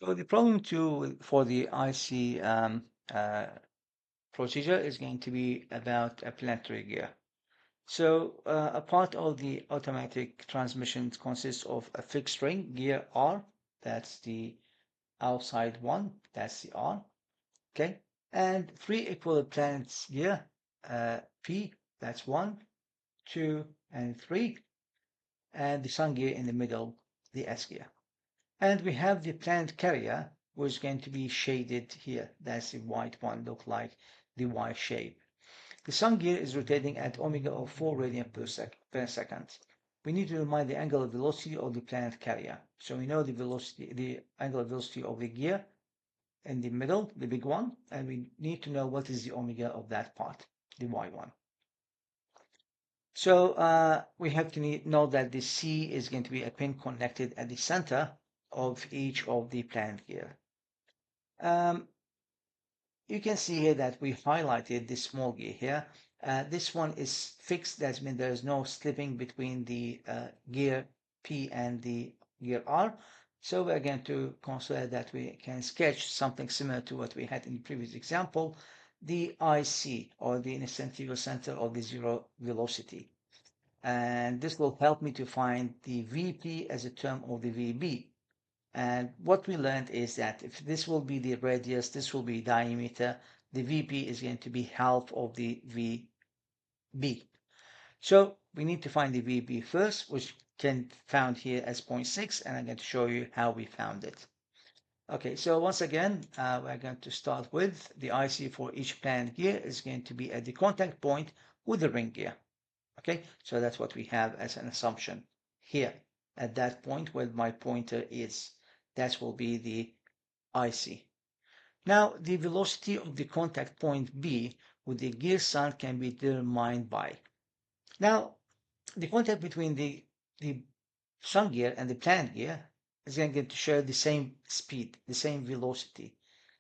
So the problem two for the IC procedure is going to be about a planetary gear. So a part of the automatic transmission consists of a fixed ring, gear R, that's the outside one, that's the R, okay? And three equivalent gear, P, that's 1, 2, and 3, and the sun gear in the middle, the S gear. And we have the planet carrier, which is going to be shaded here. That's the white one, look like the Y shape. The sun gear is rotating at omega of 4 radian per second. We need to remind the angular velocity of the planet carrier. So we know the velocity, the angular velocity of the gear in the middle, the big one, and we need to know what is the omega of that part, the Y one. So we have to know that the C is going to be a pin connected at the center of each of the planet gear. You can see here that we highlighted this small gear here. This one is fixed. That means there is no slipping between the gear P and the gear R. So we're going to consider that we can sketch something similar to what we had in the previous example, the IC, or the instantaneous center of the zero velocity. And this will help me to find the VP as a term of the VB. And what we learned is that if this will be the radius, this will be diameter, the VP is going to be half of the VB. So we need to find the VB first, which can found here as 0.6, and I'm going to show you how we found it. Okay, so once again, we're going to start with the IC for each planet gear is going to be at the contact point with the ring gear. Okay, so that's what we have as an assumption here at that point where my pointer is. That will be the IC. Now, the velocity of the contact point B with the gear sun can be determined by. Now, the contact between the sun gear and the planet gear is going to share the same speed, the same velocity.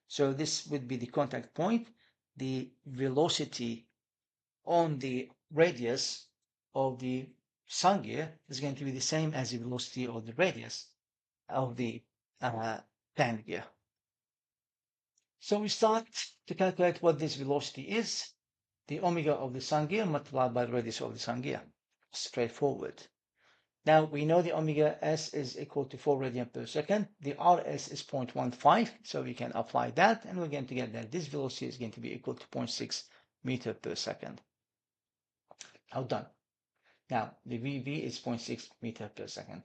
So this would be the contact point. The velocity on the radius of the sun gear is going to be the same as the velocity of the radius of the planet gear. So we start to calculate what this velocity is, the omega of the sun gear multiplied by the radius of the sun gear. Straightforward. Now we know the omega s is equal to 4 radian per second. The rs is 0.15, so we can apply that, and we're going to get that this velocity is going to be equal to 0.6 meter per second. Now done. Now the VV is 0.6 meter per second.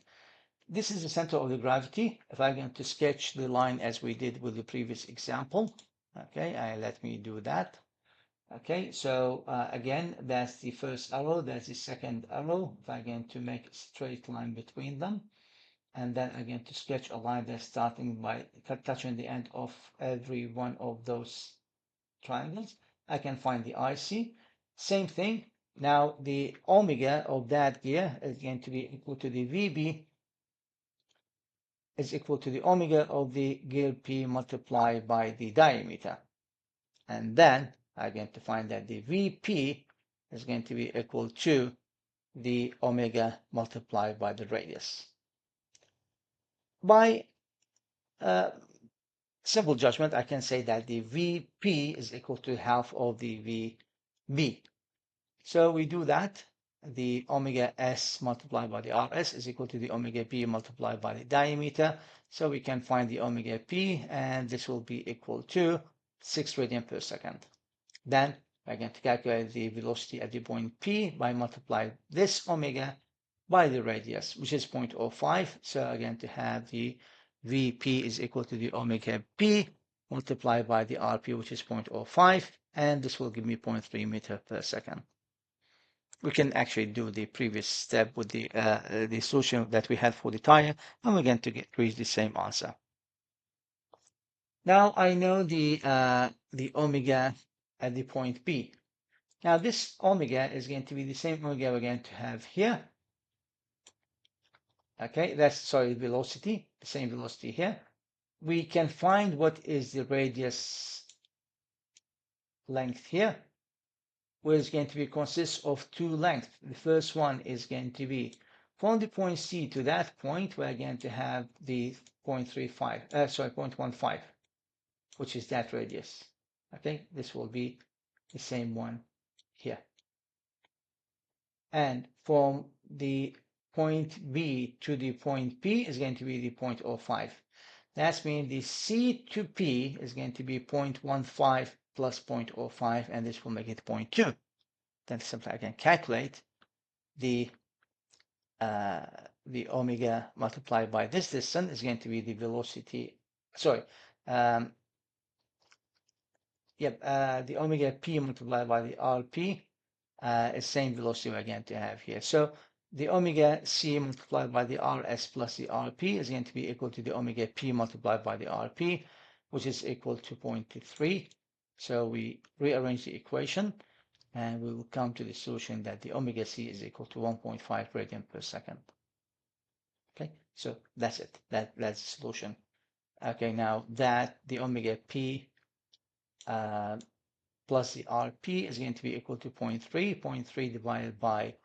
This is the center of the gravity. If I'm going to sketch the line as we did with the previous example, okay, let me do that. Okay, so again, that's the first arrow, that's the second arrow. If I'm going to make a straight line between them, and then I'm going to sketch a line that's starting by touching the end of every one of those triangles, I can find the IC. Same thing. Now the omega of that gear is going to be equal to the VB is equal to the omega of the gear P multiplied by the diameter. And then I'm going to find that the VP is going to be equal to the omega multiplied by the radius. By simple judgment, I can say that the VP is equal to half of the VB. So we do that. The omega s multiplied by the rs is equal to the omega p multiplied by the diameter. So we can find the omega p, and this will be equal to 6 radian per second. Then we're going to calculate the velocity at the point P by multiplying this omega by the radius, which is 0.05. So I'm going to have the Vp is equal to the omega P multiplied by the Rp, which is 0.05, and this will give me 0.3 meter per second. We can actually do the previous step with the solution that we had for the tire, and we're going to reach the same answer. Now I know the omega at the point B. Now this omega is going to be the same omega we're going to have here. Okay, that's, sorry, velocity, the same velocity here. We can find what is the radius length here, where it's going to be consist of two lengths. The first one is going to be From the point C to that point, we're going to have the 0.35, sorry, 0.15, which is that radius. Okay, this will be the same one here. And from the point B to the point P is going to be the 0.05. That means the C to P is going to be 0.15 plus 0.05, and this will make it 0.2. Then simply I can calculate the omega multiplied by this distance is going to be the velocity. Sorry, the omega p multiplied by the rp is same velocity we're going to have here. So the omega c multiplied by the rs plus the rp is going to be equal to the omega p multiplied by the rp, which is equal to 0.3. So we rearrange the equation, and we will come to the solution that the omega c is equal to 1.5 radian per second. Okay, so that's it. That's the solution. Okay, now that the omega p plus the rp is going to be equal to 0.3. 0.3 divided by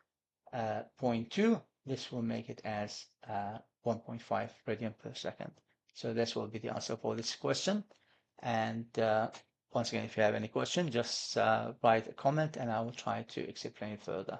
0.2. This will make it as 1.5 radian per second. So this will be the answer for this question. And once again, if you have any question, just write a comment and I will try to explain further.